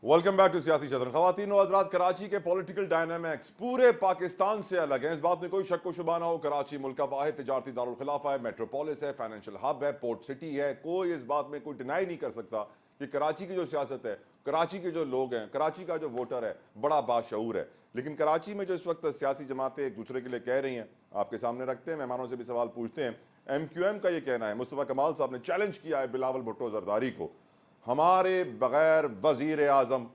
Welcome back to सियासी चतन। खवातीन और हज़रात, कराची के पॉलिटिकल डायनामिक्स पूरे पाकिस्तान से अलग है, इस बात में कोई शक व शुबा ना हो। कराची मुल्क का वाहिद तिजारती दारुल खिलाफा है, मेट्रोपोलिस है, फाइनेंशियल हब है, पोर्ट सिटी है। कोई इस बात में कोई डिनाई नहीं कर सकता कि कराची की जो सियासत है, कराची के जो लोग हैं, कराची का जो वोटर है, बड़ा बाशऊर है। लेकिन कराची में जो इस वक्त सियासी जमातें एक दूसरे के लिए कह रही हैं, आपके सामने रखते हैं, मेहमानों से भी सवाल पूछते हैं। MQM का ये कहना है, मुस्तफ़ा कमाल साहब ने चैलेंज किया है बिलावल भुट्टो जरदारी को, हमारे बगैर वजीर आजम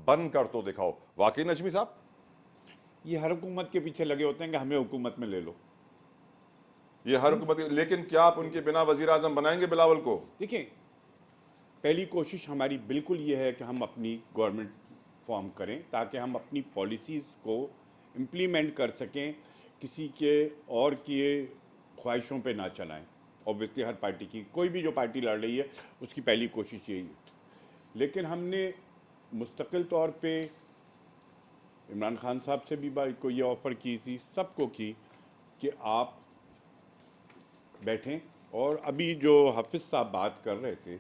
बनकर तो दिखाओ। वाकई नजमी साहब, ये हर हुकूमत के पीछे लगे होते हैं कि हमें हुकूमत में ले लो। ये हर हुकूमत, लेकिन क्या आप उनके बिना वजीर आजम बनाएंगे बिलावल को? देखिए, पहली कोशिश हमारी बिल्कुल ये है कि हम अपनी गवर्नमेंट फॉर्म करें ताकि हम अपनी पॉलिसीज़ को इम्प्लीमेंट कर सकें, किसी के और किए ख्वाहिशों पे ना चलाएं। ऑब्वियसली हर पार्टी की, कोई भी जो पार्टी लड़ रही है उसकी पहली कोशिश यही है। लेकिन हमने मुस्तकिल तौर पे इमरान खान साहब से भी बात को ये ऑफ़र की थी, सबको की कि आप बैठें। और अभी जो हाफिज़ साहब बात कर रहे थे,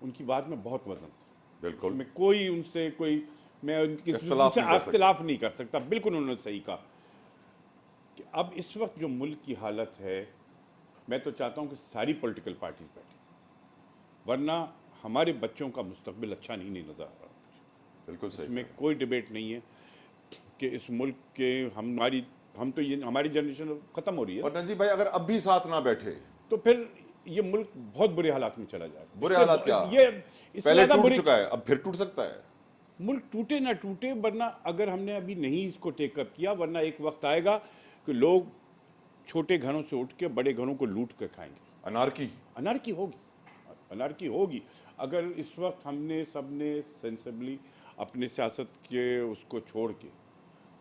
उनकी बात में बहुत वजन था। बिल्कुल, मैं कोई उनसे कोई मैं उनकी इख्तिलाफ नहीं कर सकता। इख्तिलाफ नहीं कर सकता। बिल्कुल उन्होंने सही कहा कि अब इस वक्त जो मुल्क की हालत है, मैं तो चाहता हूँ कि सारी पॉलिटिकल पार्टीज बैठें, वरना हमारे बच्चों का मुस्तकबिल अच्छा नहीं नज़र आ रहा। बिल्कुल सही। इसमें कोई डिबेट नहीं है कि इस मुल्क के हम तो ये हमारी जनरेशन ख़त्म हो रही है, और नजीब भाई, अगर अब भी साथ ना बैठे तो फिर ये मुल्क बहुत बुरे हालात में चला जाएगा। बुरे हालात क्या? ये इससे पहले ज़्यादा टूट बुरे, चुका है, अब फिर टूट सकता है। मुल्क टूटे ना टूटे, वरना अगर हमने अभी नहीं इसको टेकअप किया, वरना एक वक्त आएगा कि लोग छोटे घरों से उठ के बड़े घरों को लूट कर खाएंगे। अनारकी अनारकी होगी, अनारकी होगी। अगर इस वक्त हमने सबने सेंसिबली अपने सियासत के उसको छोड़ के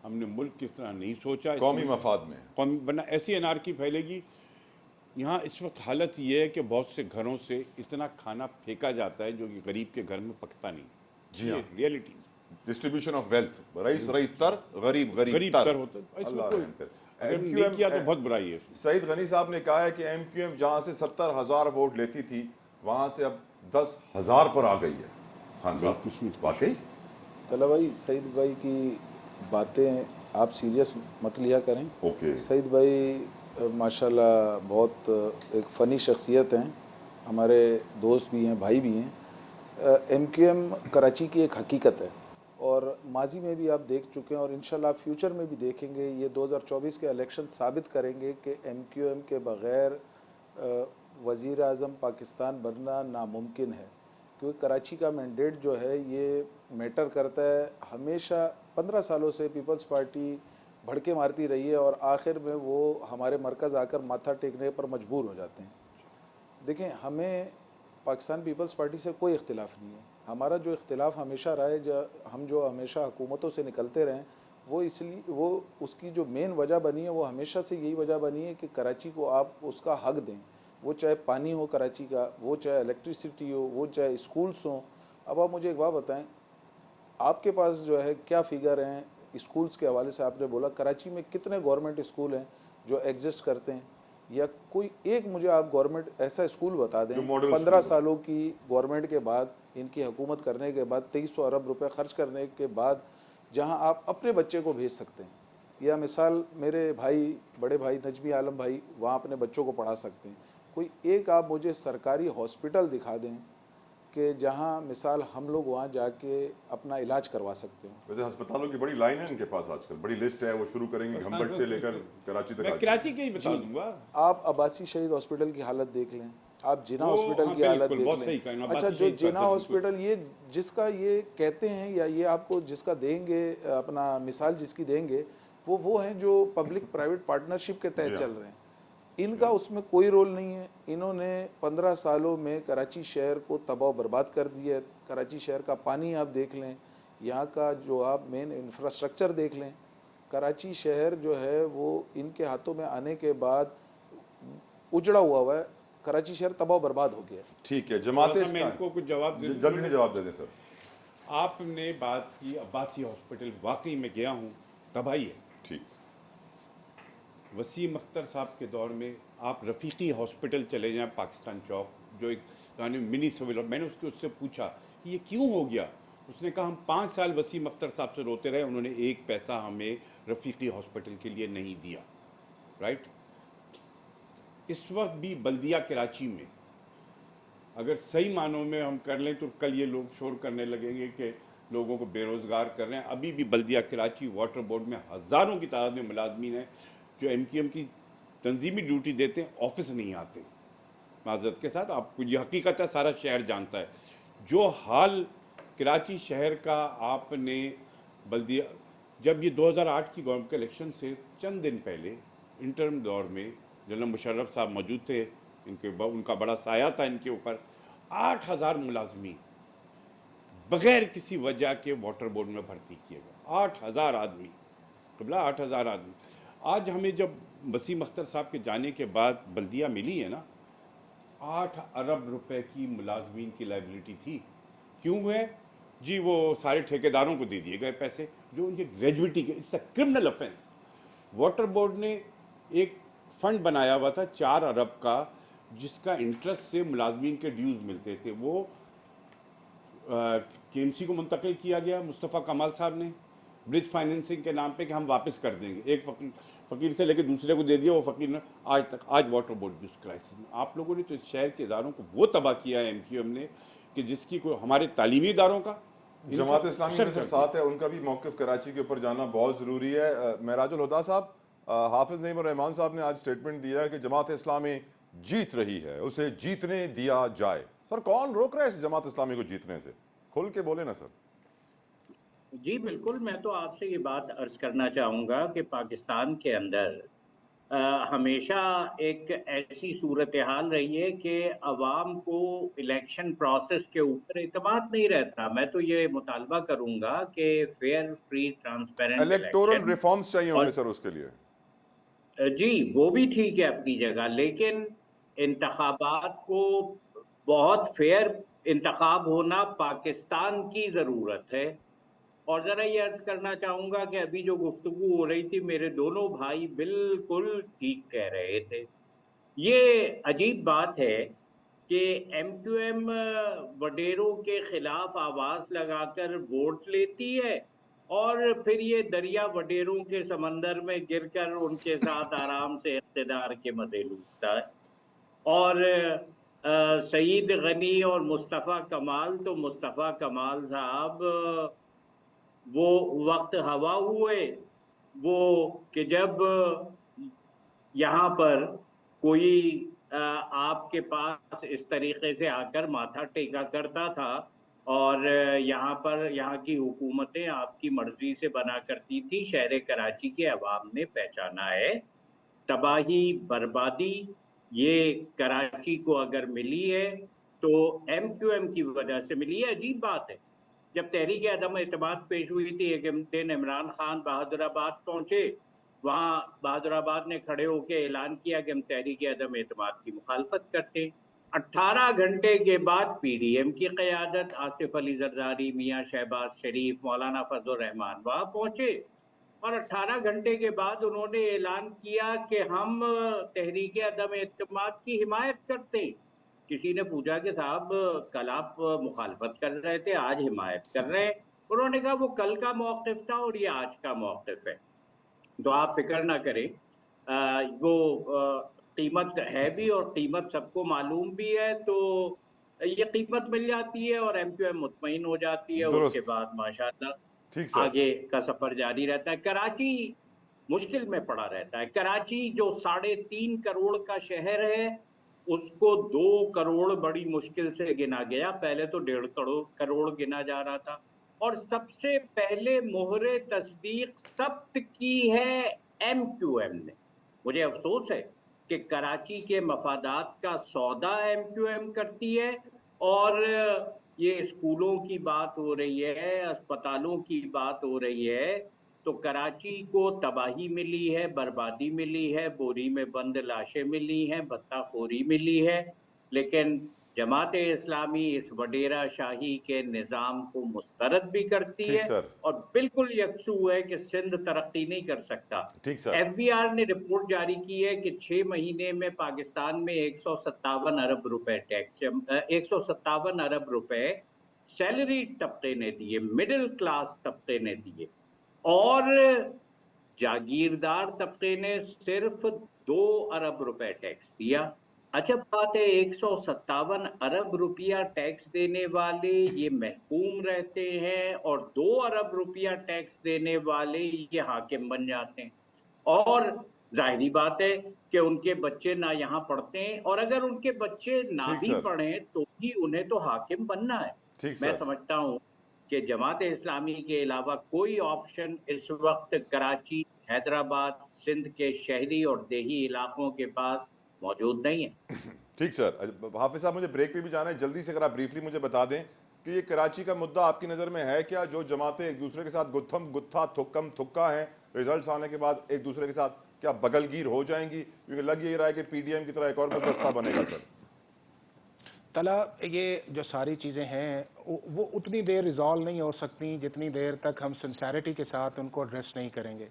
हमने मुल्क किस तरह नहीं सोचा, कौमी मफाद में। कौमी वरना ऐसी अनारकी फैलेगी। यहाँ इस वक्त हालत ये है कि बहुत से घरों से इतना खाना फेंका जाता है जो कि गरीब के घर में पकता नहीं। जी हाँ, reality distribution of wealth, rice rice तर, गरीब गरीब गरीब तर। तर होता है। इसमें अल्लाह कोई रहम करे। अगर नहीं किया तो बहुत बुराई है। सईद गनी साहब ने कहा है कि MQM जहां से 70,000 वोट लेती थी, वहां से अब 10,000 पर आ गई है। खान साहब, वाकई? तला भाई, सईद भाई की बातें आप सीरियस मत लिया करें। ओके। सईद भाई माशाल्लाह बहुत एक फ़नी शख्सियत हैं, हमारे दोस्त भी हैं, भाई भी हैं। MQM कराची की एक हकीकत है और माजी में भी आप देख चुके हैं और इंशाल्लाह फ्यूचर में भी देखेंगे। ये 2024 के इलेक्शन साबित करेंगे कि MQM के बग़ैर वज़ीर आज़म पाकिस्तान बनना नामुमकिन है, क्योंकि कराची का मैंडेट जो है ये मैटर करता है। हमेशा 15 सालों से पीपल्स पार्टी भड़के मारती रही है और आखिर में वो हमारे मरकज़ आकर माथा टेकने पर मजबूर हो जाते हैं। देखें, हमें पाकिस्तान पीपल्स पार्टी से कोई इख्तिलाफ़ नहीं है। हमारा जो इख्तिलाफ़ हमेशा रहा है, हम जो हमेशा हुकूमतों से निकलते रहें, वो इसलिए वो उसकी जो मेन वजह बनी है वो हमेशा से यही वजह बनी है कि कराची को आप उसका हक दें। वो चाहे पानी हो कराची का, वो चाहे इलेक्ट्रिसिटी हो, वो चाहे स्कूल्स हों। अब आप मुझे एक बात बताएं, आपके पास जो है क्या फ़िगर हैं स्कूल्स के हवाले से? आपने बोला कराची में कितने गवर्नमेंट स्कूल हैं जो एग्जिस्ट करते हैं, या कोई एक मुझे आप गवर्नमेंट ऐसा स्कूल बता दें 15 सालों की गवर्नमेंट के बाद, इनकी हुकूमत करने के बाद, 2300 अरब रुपए खर्च करने के बाद, जहां आप अपने बच्चे को भेज सकते हैं। या मिसाल मेरे भाई, बड़े भाई नजमी आलम भाई वहाँ अपने बच्चों को पढ़ा सकते हैं। कोई एक आप मुझे सरकारी हॉस्पिटल दिखा दें कि जहाँ मिसाल हम लोग वहाँ जाके अपना इलाज करवा सकते हैं। वैसे अस्पतालों की बड़ी लाइन है इनके पास आजकल, बड़ी लिस्ट है, वो शुरू करेंगे घंबट से लेकर कराची तक। मैं कराची के ही बता दूंगा। आप अब्बासी शहीद हॉस्पिटल की हालत देख लें, आप जिना हॉस्पिटल हाँ, की हालत बिल्कुल, बहुत देख सही कहा, लें। अब्बासी अच्छा, जो शहीद का जिना बिल्कुल। हॉस्पिटल ये जिसका ये कहते हैं, या ये आपको जिसका देंगे अपना मिसाल जिसकी देंगे, वो हैं जो पब्लिक प्राइवेट पार्टनरशिप के तहत चल रहे हैं। इनका उसमें कोई रोल नहीं है। इन्होंने 15 सालों में कराची शहर को तबाह बर्बाद कर दिया है। कराची शहर का पानी आप देख लें, यहाँ का जो आप मेन इंफ्रास्ट्रक्चर देख लें। कराची शहर जो है वो इनके हाथों में आने के बाद उजड़ा हुआ है। कराची शहर तबाह बर्बाद हो गया है। ठीक है, जमाते मैं इनको कुछ जवाब दे दूं? जल्दी से जवाब दे दें सर। आपने बात की अब्बासी हॉस्पिटल, वाकई में गया हूँ, तबाही है। ठीक। वसीम अख्तर साहब के दौर में आप रफ़ीकी हॉस्पिटल चले जाएं, पाकिस्तान चौक, जो एक यानी मिनी सिविल, मैंने उससे पूछा कि ये क्यों हो गया, उसने कहा हम 5 साल वसीम अख्तर साहब से रोते रहे, उन्होंने एक पैसा हमें रफ़ीकी हॉस्पिटल के लिए नहीं दिया, राइट। इस वक्त भी बल्दिया कराची में अगर सही मानों में हम कर लें तो कल ये लोग शोर करने लगेंगे कि लोगों को बेरोज़गार कर रहे हैं। अभी भी बल्दिया कराची वाटर बोर्ड में हज़ारों की तादाद में मुलाजमीन हैं जो MQM की तंजीमी ड्यूटी देते हैं, ऑफिस नहीं आते। माज़रत के साथ, आपको ये हकीकत है, सारा शहर जानता है जो हाल कराची शहर का। आपने बल्दिया, जब ये 2008 की गवर्नमेंट के इलेक्शन से चंद दिन पहले इंटरम दौर में जनरल मुशर्रफ साहब मौजूद थे, उनका बड़ा साया था इनके ऊपर। 8000 मुलाजमी बगैर किसी वजह के वाटर बोर्ड में भर्ती किए गए, 8000 आदमी, कबला 8000 आदमी। आज हमें जब वसीम अख्तर साहब के जाने के बाद बल्दिया मिली है ना, 8 अरब रुपए की मुलाजमीन की लाइबिलिटी थी। क्यों है जी? वो सारे ठेकेदारों को दे दिए गए पैसे जो उनके ग्रेजुएटी के। It's a criminal offence. Water board ने एक फंड बनाया हुआ था 4 अरब का, जिसका इंटरेस्ट से मुलाजमीन के ड्यूज़ मिलते थे, वो KMC को मुंतकिल किया गया मुस्तफ़ा कमाल साहब ने ब्रिज फाइनेंसिंग के नाम पे कि हम वापस कर देंगे। एक फ़कीर से लेकर दूसरे को दे दिया, वो फ़कीर ने आज वाटर बोर्ड भी उस क्राइसिस में। आप लोगों ने तो इस शहर के इदारों को वो तबाह किया है MQM ने कि जिसकी कोई हमारे तालीमी इदारों का। जमात इस्लामी में साथ है, उनका भी मौक़िफ़ कराची के ऊपर जाना बहुत ज़रूरी है। मेराजुल हुदा साहब, हाफिज़ नईम रहमान साहब ने आज स्टेटमेंट दिया है कि जमात इस्लामी जीत रही है, उसे जीतने दिया जाए। सर, कौन रोक रहा है इस जमात इस्लामी को जीतने से? खुल के बोले ना सर। जी बिल्कुल, मैं तो आपसे ये बात अर्ज करना चाहूँगा कि पाकिस्तान के अंदर हमेशा एक ऐसी सूरत हाल रही है कि अवाम को इलेक्शन प्रोसेस के ऊपर इत्मीनान नहीं रहता। मैं तो ये मुतालबा करूँगा कि fair, free, transparent electoral election. Reforms चाहिए होंगे और सर उसके लिए। जी, वो भी ठीक है अपनी जगह, लेकिन इंतखाबात को बहुत फेयर इंतखाब होना पाकिस्तान की ज़रूरत है। और ज़रा ये अर्ज़ करना चाहूँगा कि अभी जो गुफ्तगू हो रही थी, मेरे दोनों भाई बिल्कुल ठीक कह रहे थे। ये अजीब बात है कि MQM वडेरों के खिलाफ आवाज़ लगाकर वोट लेती है और फिर ये दरिया वडेरों के समंदर में गिरकर उनके साथ आराम से इक़्तिदार के मज़े लूटता है। और सईद गनी और मुस्तफ़ा कमाल, तो मुस्तफ़ा कमाल साहब वो वक्त हवा हुए वो कि जब यहाँ पर कोई आपके पास इस तरीके से आकर माथा टेका करता था और यहाँ पर यहाँ की हुकूमतें आपकी मर्जी से बना करती थी, शहर कराची के अवाम ने पहचाना है। तबाही, बर्बादी ये कराची को अगर मिली है तो MQM की वजह से मिली है। अजीब बात है, जब तहरीक अदम एतमाद पेश हुई थी, एक दिन इमरान खान बहादुराबाद पहुंचे, वहाँ बहादुराबाद ने खड़े होकर ऐलान किया कि हम तहरीक अदम एतमाद की मुखालफत करते हैं। 18 घंटे के बाद PDM की क़यादत, आसिफ अली जरदारी, मियाँ शहबाज शरीफ, मौलाना फजल रहमान वहाँ पहुंचे और 18 घंटे के बाद उन्होंने ऐलान किया कि हम तहरीक अदम एतमाद की हिमायत करते हैं। किसी ने पूछा कि साहब कल आप मुखालफत कर रहे थे, आज हिमायत कर रहे हैं। उन्होंने कहा वो कल का मौक़िफ़ था और ये आज का मौक़िफ़ है, तो आप फिक्र ना करें। वो कीमत है भी और कीमत सबको मालूम भी है, तो ये कीमत मिल जाती है और MQM मुतमईन हो जाती है। उसके बाद माशाअल्लाह ठीक सर। आगे का सफ़र जारी रहता है। कराची मुश्किल में पड़ा रहता है। कराची जो 3.5 करोड़ का शहर है, उसको 2 करोड़ बड़ी मुश्किल से गिना गया। पहले तो 1.5 करोड़ गिना जा रहा था। और सबसे पहले मोहरे तस्दीक सब्त की है MQM ने। मुझे अफसोस है कि कराची के मफादात का सौदा MQM करती है और ये स्कूलों की बात हो रही है, अस्पतालों की बात हो रही है, तो कराची को तबाही मिली है, बर्बादी मिली है, बोरी में बंद लाशें मिली हैं, भत्ताखोरी मिली है, लेकिन जमात-ए इस्लामी इस वडेरा शाही के निज़ाम को मुस्तरद भी करती ठीक है सर। और बिल्कुल यकसू है कि सिंध तरक्की नहीं कर सकता। ठीक सर। FBR ने रिपोर्ट जारी की है कि 6 महीने में पाकिस्तान में 157 अरब रुपए टैक्स 157 अरब रुपए सैलरी तबके ने दिए, मिडिल क्लास तबके ने दिए, और जागीरदार तबके ने सिर्फ 2 अरब रुपए टैक्स दिया। अजब बात है, 157 अरब रुपया टैक्स देने वाले ये महकूम रहते हैं और 2 अरब रुपया टैक्स देने वाले ये हाकिम बन जाते हैं। और जाहिरी बात है कि उनके बच्चे ना यहाँ पढ़ते हैं, और अगर उनके बच्चे ना ठीक भी सर। पढ़ें तो भी उन्हें तो हाकिम बनना है। ठीक मैं सर। समझता हूँ कि जमात इस्लामी के अलावा कोई ऑप्शन इस वक्त कराची, हैदराबाद, सिंध के शहरी और देही इलाकों के पास मौजूद नहीं है। ठीक सर, हाफिज साहब मुझे ब्रेक पे भी जाना है, जल्दी से अगर आप ब्रीफली मुझे बता दें कि ये कराची का मुद्दा आपकी नज़र में है क्या, जो जमातें एक दूसरे के साथ गुत्थम गुत्था थुक्कम थुक्का हैं, रिजल्ट्स आने के बाद एक दूसरे के साथ क्या बगलगीर हो जाएंगी? क्योंकि लग यही रहा है कि पीडीएम की तरह एक और गुलदस्ता बनेगा सर। तला ये जो सारी चीज़ें हैं वो उतनी देर रिजॉल्व नहीं हो सकती जितनी देर तक हम सिंसेरिटी के साथ उनको एड्रेस नहीं करेंगे।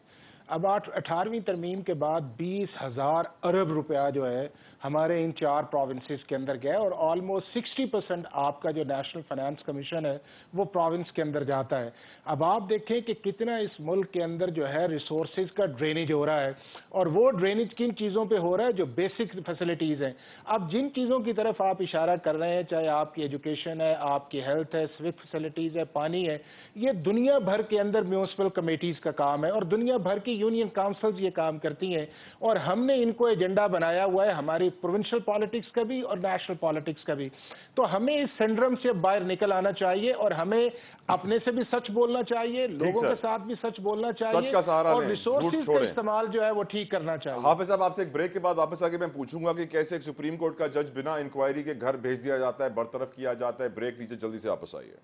अब 18वीं तरमीम के बाद 20,000 अरब रुपया जो है हमारे इन 4 प्रोविंसेस के अंदर गया, और ऑलमोस्ट 60% आपका जो नेशनल फाइनेंस कमीशन है वो प्रोविंस के अंदर जाता है। अब आप देखें कि कितना इस मुल्क के अंदर जो है रिसोर्सेज का ड्रेनेज हो रहा है, और वो ड्रेनेज किन चीज़ों पे हो रहा है, जो बेसिक फैसिलिटीज़ हैं। अब जिन चीज़ों की तरफ आप इशारा कर रहे हैं, चाहे आपकी एजुकेशन है, आपकी हेल्थ है, सिविक फैसिलिटीज़ है, पानी है, ये दुनिया भर के अंदर म्यूनिसिपल कमेटीज़ का काम है और दुनिया भर की यूनियन काउंसिल्स ये काम करती हैं, और हमने इनको एजेंडा बनाया हुआ है, हमारी प्रोविंशियल पॉलिटिक्स का भी और नेशनल पॉलिटिक्स का भी। तो हमें इस सिंड्रोम से बाहर निकल आना चाहिए और हमें अपने से भी सच बोलना चाहिए, लोगों के साथ भी सच बोलना चाहिए, सच का सहारा और लें, रिसोर्सेज झूठ का छोड़ें। इस्तेमाल जो है वो ठीक करना चाहिए। हाफिज साहब आपसे एक ब्रेक के बाद वापस आके मैं पूछूंगा कि कैसे एक सुप्रीम कोर्ट का जज बिना इंक्वायरी के घर भेज दिया जाता है, बरतरफ किया जाता है। ब्रेक लीजिए, जल्दी से वापस आइए।